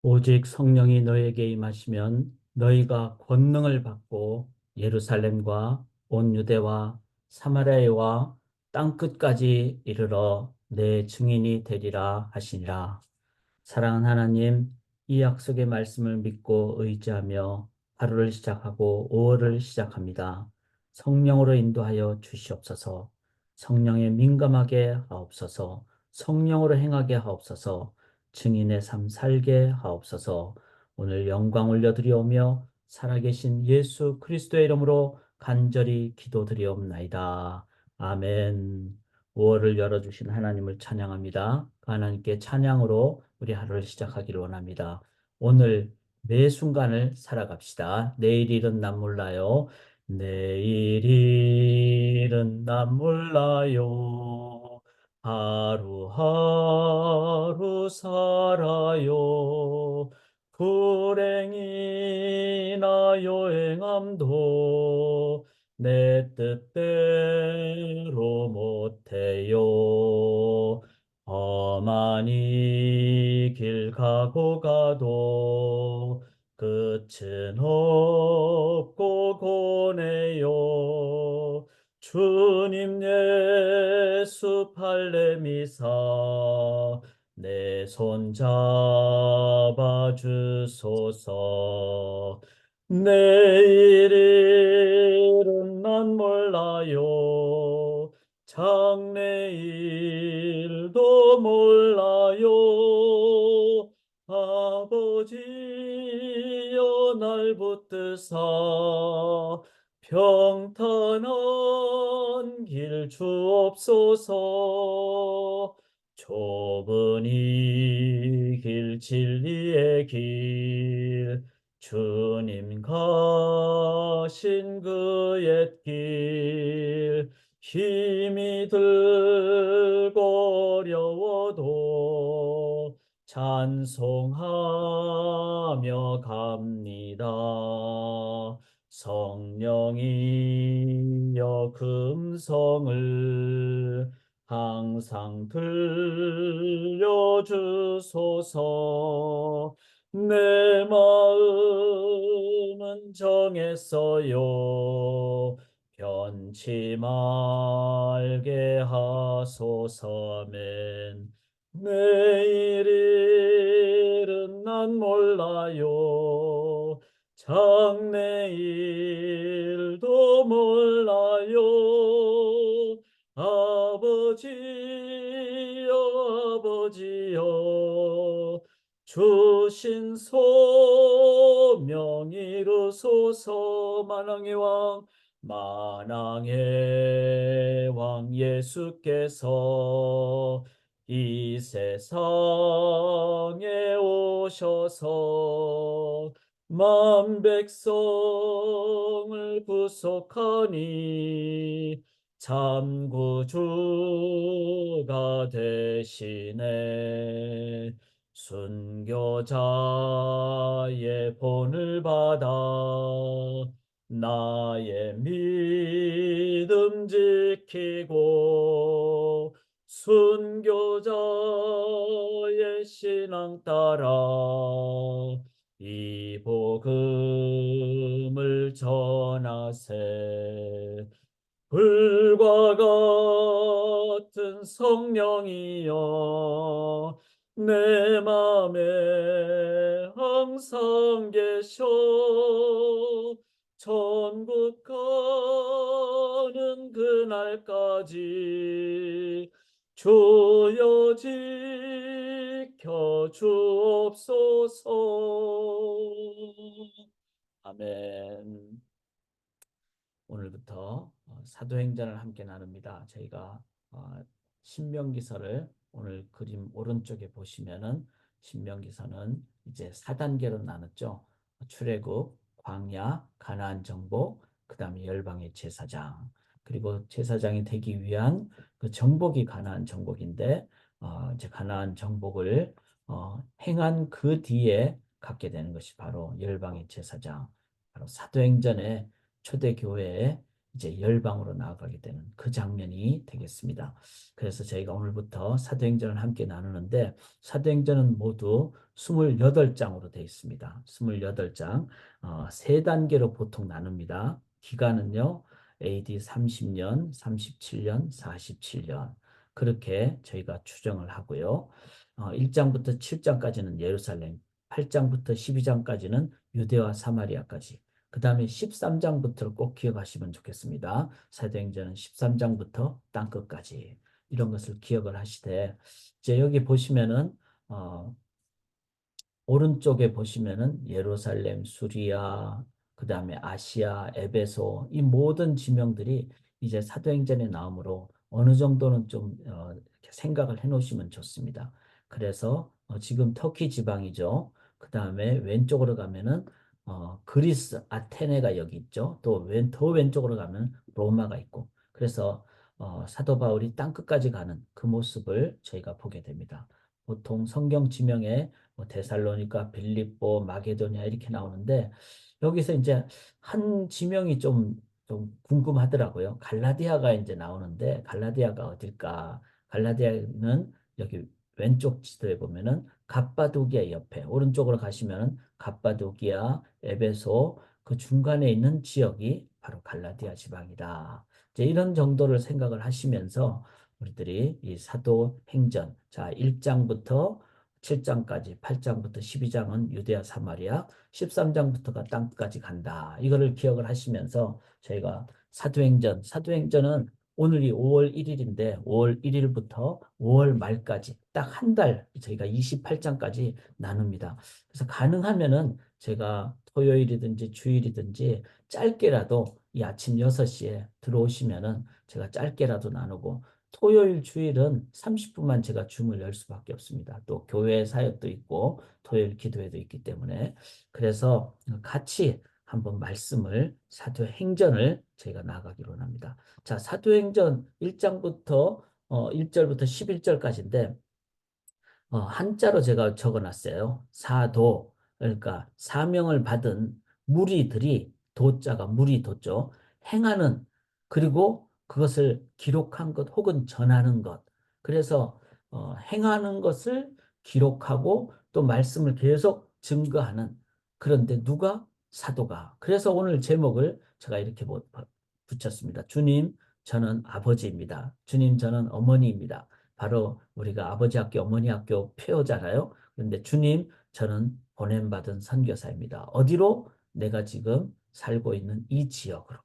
오직 성령이 너에게 임하시면 너희가 권능을 받고 예루살렘과 온 유대와 사마리아와 땅 끝까지 이르러 내 증인이 되리라 하시니라. 사랑하는 하나님, 이 약속의 말씀을 믿고 의지하며 하루를 시작하고 5월을 시작합니다. 성령으로 인도하여 주시옵소서. 성령에 민감하게 하옵소서. 성령으로 행하게 하옵소서. 증인의 삶 살게 하옵소서. 오늘 영광 올려드리오며 살아계신 예수 그리스도의 이름으로 간절히 기도드리옵나이다. 아멘. 5월을 열어주신 하나님을 찬양합니다. 그 하나님께 찬양으로 우리 하루를 시작하기를 원합니다. 오늘 매 순간을 살아갑시다. 내일 일은 난 몰라요. 내일 일은 난 몰라요. 하루하루 살아요. 불행이나 여행함도 내 뜻대로 못해요. 험한 이 길 가고 가도 끝은 없고 고네요. 주님 예수 팔레미사 내 손 잡아 주소서. 내일은 난 몰라요. 장래일도 몰라요. 아버지여 날 붙드사 평탄한 길 주옵소서. 좁은 이 길 진리의 길 주님 가신 그 옛길 힘이 들고 어려워도 찬송하며 갑니다. 성령이여 금성을 항상 들려주소서. 내 마음은 정했어요. 변치 말게 하소서. 아멘. 내일일은 난 몰라요. 장래일도 몰라요. 아버지여 아버지여 주신 소명 이루소서. 만왕의 왕 예수께서 이 세상에 오셔서 만 백성을 구속하니 참 구주가 되시네. 순교자의 본을 받아 나의 믿음 지키고 순교자의 신앙 따라 이 복음을 전하세. 불과 같은 성령이여 내 맘에 항상 계셔. 천국 가는 그날까지 주여 지켜 주옵소서. 아멘. 오늘부터 사도행전을 함께 나눕니다. 저희가 신명기서를 오늘 그림 오른쪽에 보시면은 신명기서는 이제 4단계로 나눴죠. 출애굽, 광야, 가나안 정복, 그다음에 열방의 제사장. 그리고 제사장이 되기 위한 그 정복이 가나안 정복인데 이제 가나안 정복을 행한 그 뒤에 갖게 되는 것이 바로 열방의 제사장. 바로 사도행전의 초대교회의 이제 열방으로 나아가게 되는 그 장면이 되겠습니다. 그래서 저희가 오늘부터 사도행전을 함께 나누는데 사도행전은 모두 28장으로 되어 있습니다. 28장, 세 단계로 보통 나눕니다. 기간은요, AD 30년, 37년, 47년 그렇게 저희가 추정을 하고요. 1장부터 7장까지는 예루살렘, 8장부터 12장까지는 유대와 사마리아까지 그 다음에 13장부터를 꼭 기억하시면 좋겠습니다. 사도행전은 13장부터 땅끝까지 이런 것을 기억을 하시되 이제 여기 보시면은 오른쪽에 보시면은 예루살렘, 수리아, 그 다음에 아시아, 에베소 이 모든 지명들이 이제 사도행전에 나오므로 어느 정도는 좀 이렇게 생각을 해 놓으시면 좋습니다. 그래서 지금 터키 지방이죠. 그 다음에 왼쪽으로 가면은 그리스, 아테네가 여기 있죠. 또 더 왼쪽으로 가면 로마가 있고 그래서 사도 바울이 땅끝까지 가는 그 모습을 저희가 보게 됩니다. 보통 성경 지명에 뭐 데살로니가, 빌립보, 마게도니아 이렇게 나오는데 여기서 이제 한 지명이 좀 궁금하더라고요. 갈라디아가 이제 나오는데 갈라디아가 어딜까? 갈라디아는 여기 왼쪽 지도에 보면은 갑바도기아 옆에 오른쪽으로 가시면은 갑바도기아, 에베소 그 중간에 있는 지역이 바로 갈라디아 지방이다. 이제 이런 정도를 생각을 하시면서 우리들이 이 사도행전 자 1장부터 7장까지 8장부터 12장은 유대아 사마리아 13장부터가 땅까지 간다. 이거를 기억을 하시면서 저희가 사도행전은 오늘이 5월 1일인데 5월 1일부터 5월 말까지 딱 한 달 저희가 28장까지 나눕니다. 그래서 가능하면은 제가 토요일이든지 주일이든지 짧게라도 이 아침 6시에 들어오시면은 제가 짧게라도 나누고 토요일, 주일은 30분만 제가 줌을 열 수밖에 없습니다. 또 교회 사역도 있고 토요일 기도회도 있기 때문에 그래서 같이 한번 말씀을 사도행전을 저희가 나가기로 합니다. 자, 사도행전 1장부터 1절부터 11절까지인데 한자로 제가 적어놨어요. 사도 그러니까 사명을 받은 무리들이 도자가 무리 도죠. 행하는 그리고 그것을 기록한 것 혹은 전하는 것. 그래서 행하는 것을 기록하고 또 말씀을 계속 증거하는 그런데 누가 사도가. 그래서 오늘 제목을 제가 이렇게 붙였습니다. 주님, 저는 아버지입니다. 주님, 저는 어머니입니다. 바로 우리가 아버지 학교, 어머니 학교 표잖아요. 그런데 주님, 저는 보냄받은 선교사입니다. 어디로? 내가 지금 살고 있는 이 지역으로.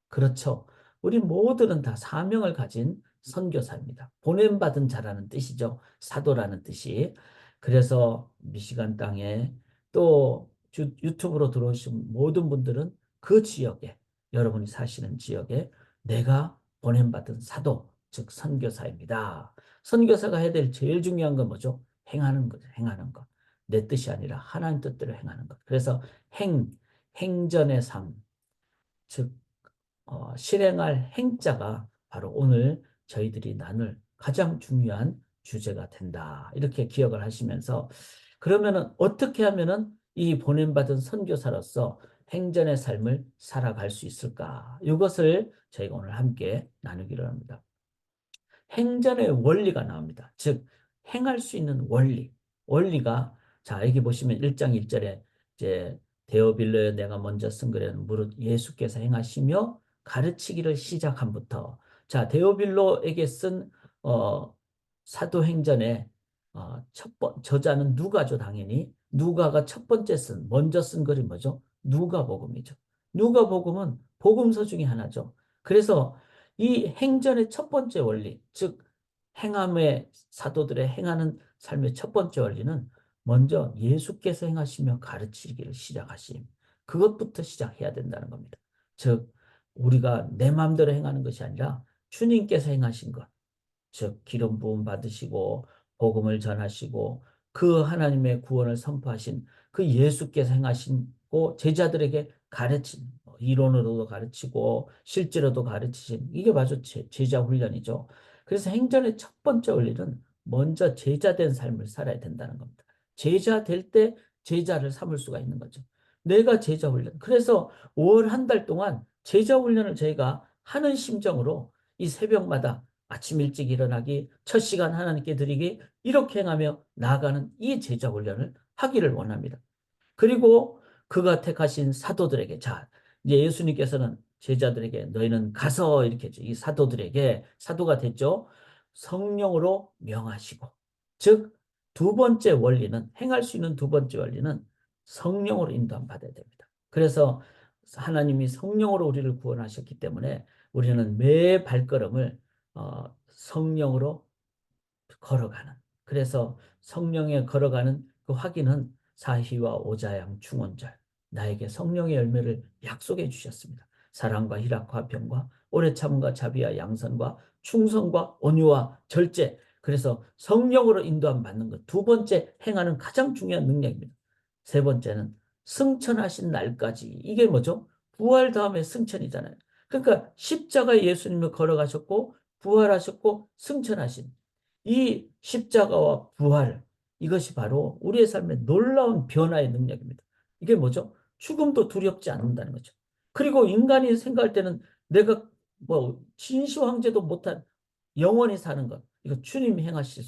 그렇죠. 우리 모두는 다 사명을 가진 선교사입니다. 보냄받은 자라는 뜻이죠. 사도라는 뜻이. 그래서 미시간 땅에 또 유튜브로 들어오신 모든 분들은 그 지역에 여러분이 사시는 지역에 내가 보냄받은 사도, 즉 선교사입니다. 선교사가 해야 될 제일 중요한 건 뭐죠? 행하는 거죠. 행하는 것. 내 뜻이 아니라 하나님 뜻대로 행하는 것. 그래서 행전의 삶, 즉 실행할 행자가 바로 오늘 저희들이 나눌 가장 중요한 주제가 된다. 이렇게 기억을 하시면서 그러면은 어떻게 하면은 이 보냄받은 선교사로서 행전의 삶을 살아갈 수 있을까? 이것을 저희가 오늘 함께 나누기로 합니다. 행전의 원리가 나옵니다. 즉 행할 수 있는 원리. 원리가 자 여기 보시면 1장 1절에 이제 데오빌로에 내가 먼저 쓴 글에는 무릇 예수께서 행하시며 가르치기를 시작함부터 자 데오빌로에게 쓴 사도행전의 저자는 누가죠 당연히 누가가 첫 번째 먼저 쓴 글이 뭐죠? 누가복음이죠. 누가복음은 복음서 중에 하나죠. 그래서 이 행전의 첫 번째 원리, 즉 행함의 사도들의 행하는 삶의 첫 번째 원리는 먼저 예수께서 행하시며 가르치기를 시작하심. 그것부터 시작해야 된다는 겁니다. 즉 우리가 내 마음대로 행하는 것이 아니라 주님께서 행하신 것. 즉 기름 부음 받으시고 복음을 전하시고 그 하나님의 구원을 선포하신 그 예수께서 행하시고 제자들에게 가르친 이론으로도 가르치고 실제로도 가르치신 이게 바로 제자 훈련이죠. 그래서 행전의 첫 번째 원리는 먼저 제자된 삶을 살아야 된다는 겁니다. 제자 될 때 제자를 삼을 수가 있는 거죠. 내가 제자 훈련. 그래서 5월 한 달 동안 제자 훈련을 저희가 하는 심정으로 이 새벽마다 아침 일찍 일어나기, 첫 시간 하나님께 드리기, 이렇게 행하며 나아가는 이 제자 훈련을 하기를 원합니다. 그리고 그가 택하신 사도들에게, 자, 이제 예수님께서는 제자들에게 너희는 가서 이렇게 했죠. 이 사도들에게, 사도가 됐죠. 성령으로 명하시고, 즉 두 번째 원리는, 행할 수 있는 두 번째 원리는 성령으로 인도함 받아야 됩니다. 그래서 하나님이 성령으로 우리를 구원하셨기 때문에 우리는 매 발걸음을 성령으로 걸어가는, 그래서 성령에 걸어가는 그 확인은 사희와 오자양 중언절, 나에게 성령의 열매를 약속해 주셨습니다. 사랑과 희락과 평과 오래 참음과 자비와 양선과 충성과 온유와 절제. 그래서 성령으로 인도함 받는 것, 두 번째 행하는 가장 중요한 능력입니다. 세 번째는 승천하신 날까지. 이게 뭐죠? 부활 다음에 승천이잖아요. 그러니까 십자가에 예수님을 걸어가셨고 부활하셨고 승천하신 이 십자가와 부활, 이것이 바로 우리의 삶의 놀라운 변화의 능력입니다. 이게 뭐죠? 죽음도 두렵지 않는다는 거죠. 그리고 인간이 생각할 때는 내가 뭐 진시 황제도 못한 영원히 사는 것, 이거 주님이 행하실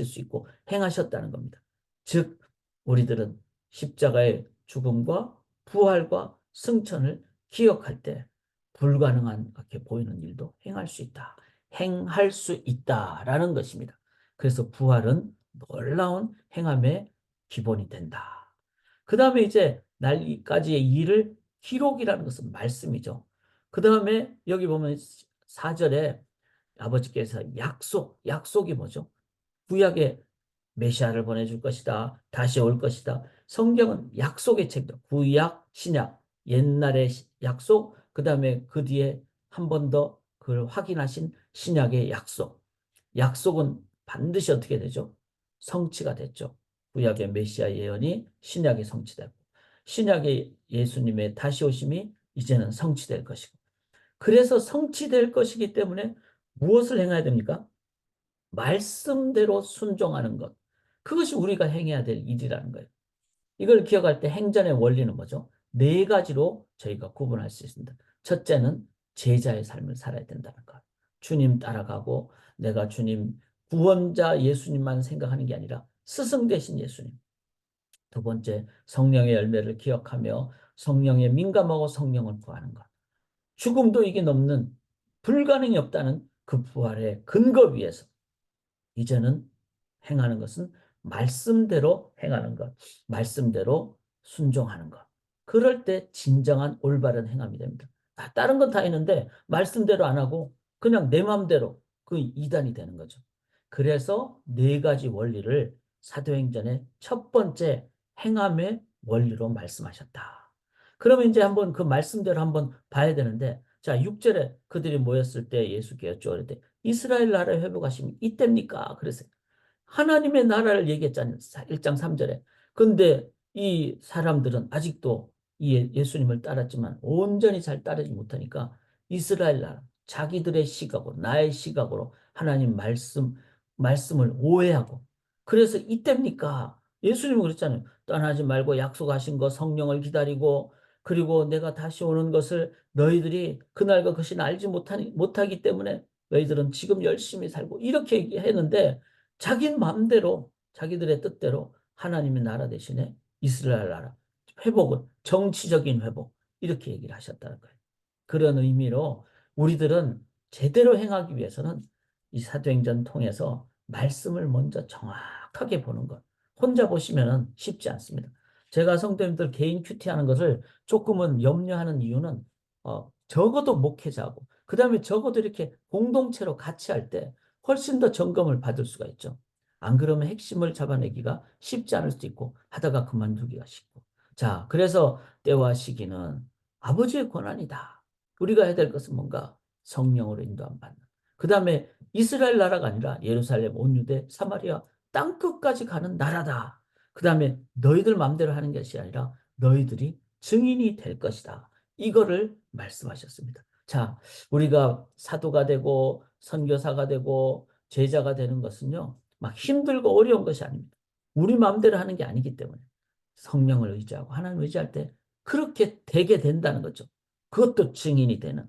수 있고 행하셨다는 겁니다. 즉 우리들은 십자가의 죽음과 부활과 승천을 기억할 때 불가능한 그렇게 보이는 일도 행할 수 있다. 행할 수 있다라는 것입니다. 그래서 부활은 놀라운 행함의 기본이 된다. 그 다음에 이제 날까지의 일을 기록이라는 것은 말씀이죠. 그 다음에 여기 보면 4절에 아버지께서 약속이 뭐죠? 구약의 메시아를 보내줄 것이다. 다시 올 것이다. 성경은 약속의 책이다. 구약, 신약, 옛날의 약속, 그 다음에 그 뒤에 한 번 더 그걸 확인하신 신약의 약속. 약속은 반드시 어떻게 되죠? 성취가 됐죠. 구약의 메시아 예언이 신약에 성취되고, 신약의 예수님의 다시 오심이 이제는 성취될 것이고, 그래서 성취될 것이기 때문에 무엇을 행해야 됩니까? 말씀대로 순종하는 것. 그것이 우리가 행해야 될 일이라는 거예요. 이걸 기억할 때 행전의 원리는 뭐죠? 네 가지로 저희가 구분할 수 있습니다. 첫째는 제자의 삶을 살아야 된다는 것. 주님 따라가고 내가 주님 구원자 예수님만 생각하는 게 아니라 스승 되신 예수님. 두 번째, 성령의 열매를 기억하며 성령에 민감하고 성령을 구하는 것. 죽음도 이게 넘는 불가능이 없다는 그 부활의 근거 위에서 이제는 행하는 것은 말씀대로 행하는 것, 말씀대로 순종하는 것. 그럴 때 진정한 올바른 행함이 됩니다. 다른 건 다 있는데 말씀대로 안 하고 그냥 내 마음대로 그 이단이 되는 거죠. 그래서 네 가지 원리를 사도행전의 첫 번째 행함의 원리로 말씀하셨다. 그러면 이제 한번 그 말씀대로 한번 봐야 되는데, 자, 6절에 그들이 모였을 때 예수께 여쭈어르되 이스라엘 나라 회복하심이 이때입니까? 그래서 하나님의 나라를 얘기했잖아요. 1장 3절에. 근데 이 사람들은 아직도 이 예수님을 따랐지만 온전히 잘 따르지 못하니까 이스라엘 나라, 자기들의 시각으로, 나의 시각으로 하나님 말씀을 오해하고, 그래서 이때입니까? 예수님은 그랬잖아요. 떠나지 말고 약속하신 거 성령을 기다리고, 그리고 내가 다시 오는 것을 너희들이 그날과 그 시는 알지 못하기 때문에 너희들은 지금 열심히 살고, 이렇게 얘기했는데 자기 마음대로 자기들의 뜻대로 하나님의 나라 대신에 이스라엘 나라 회복은 정치적인 회복, 이렇게 얘기를 하셨다는 거예요. 그런 의미로 우리들은 제대로 행하기 위해서는 이 사도행전 통해서 말씀을 먼저 정확하게 보는 것. 혼자 보시면 쉽지 않습니다. 제가 성도님들 개인 큐티 하는 것을 조금은 염려하는 이유는 적어도 목회자고 그 다음에 적어도 이렇게 공동체로 같이 할 때 훨씬 더 점검을 받을 수가 있죠. 안 그러면 핵심을 잡아내기가 쉽지 않을 수도 있고 하다가 그만두기가 쉽고. 자, 그래서 때와 시기는 아버지의 권한이다. 우리가 해야 될 것은 뭔가 성령으로 인도함 받는. 그 다음에 이스라엘 나라가 아니라 예루살렘, 온 유대, 사마리아 땅끝까지 가는 나라다. 그 다음에 너희들 마음대로 하는 것이 아니라 너희들이 증인이 될 것이다. 이거를 말씀하셨습니다. 자, 우리가 사도가 되고 선교사가 되고 제자가 되는 것은요, 막 힘들고 어려운 것이 아닙니다. 우리 마음대로 하는 게 아니기 때문에 성령을 의지하고 하나님 의지할 때 그렇게 되게 된다는 거죠. 그것도 증인이 되는.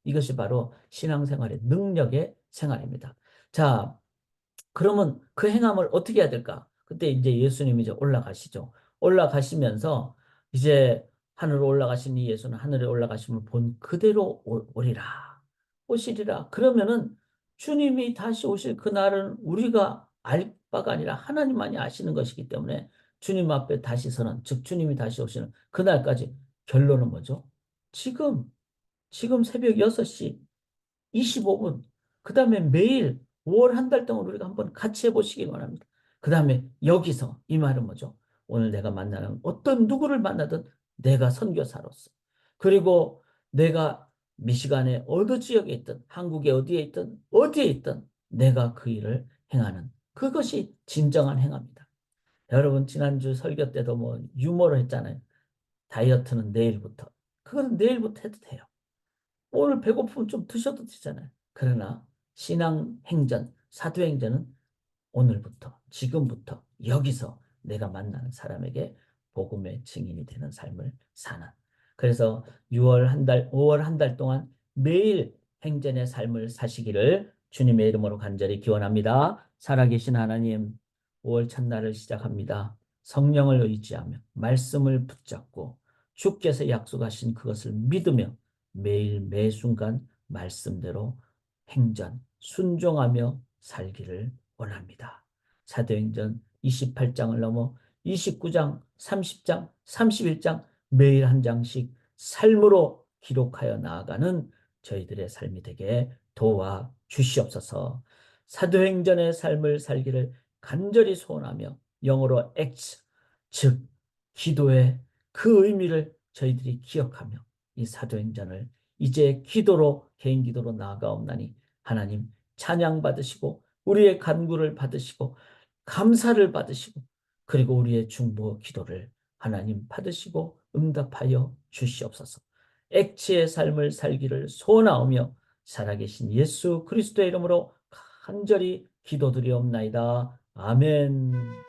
이것이 바로 신앙생활의 능력의 생활입니다. 자, 그러면 그 행함을 어떻게 해야 될까? 그때 이제 예수님이 이제 올라가시죠. 올라가시면서 이제 하늘로 올라가신 이 예수는 하늘에 올라가심을 본 그대로 오리라. 오시리라. 그러면은 주님이 다시 오실 그날은 우리가 알 바가 아니라 하나님만이 아시는 것이기 때문에 주님 앞에 다시 서는, 즉 주님이 다시 오시는 그날까지 결론은 뭐죠? 지금, 지금 새벽 6시 25분. 그 다음에 매일 5월 한 달 동안 우리가 한번 같이 해보시기 바랍니다. 그 다음에 여기서 이 말은 뭐죠? 오늘 내가 만나는 어떤 누구를 만나든 내가 선교사로서 그리고 내가 미시간의 어느 지역에 있든 한국에 어디에 있든 내가 그 일을 행하는 그것이 진정한 행합니다. 여러분 지난주 설교 때도 뭐 유머로 했잖아요. 다이어트는 내일부터. 그거는 내일부터 해도 돼요. 오늘 배고프면 좀 드셔도 되잖아요. 그러나 신앙 행전, 사도행전은 오늘부터, 지금부터, 여기서 내가 만나는 사람에게 복음의 증인이 되는 삶을 사는. 그래서 6월 한 달, 5월 한 달 동안 매일 행전의 삶을 사시기를 주님의 이름으로 간절히 기원합니다. 살아계신 하나님, 5월 첫날을 시작합니다. 성령을 의지하며 말씀을 붙잡고 주께서 약속하신 그것을 믿으며 매일 매 순간 말씀대로 행전, 순종하며 살기를 원합니다. 사도행전 28장을 넘어 29장, 30장, 31장 매일 한 장씩 삶으로 기록하여 나아가는 저희들의 삶이 되게 도와 주시옵소서. 사도행전의 삶을 살기를 간절히 소원하며 영어로 acts, 즉 기도의 그 의미를 저희들이 기억하며 이 사도행전을 이제 기도로 개인 기도로 나아가옵나니 하나님 찬양 받으시고 우리의 간구를 받으시고 감사를 받으시고 그리고 우리의 중보 기도를 하나님 받으시고 응답하여 주시옵소서. 액치의 삶을 살기를 소원하오며 살아계신 예수 그리스도의 이름으로 간절히 기도드리옵나이다. 아멘.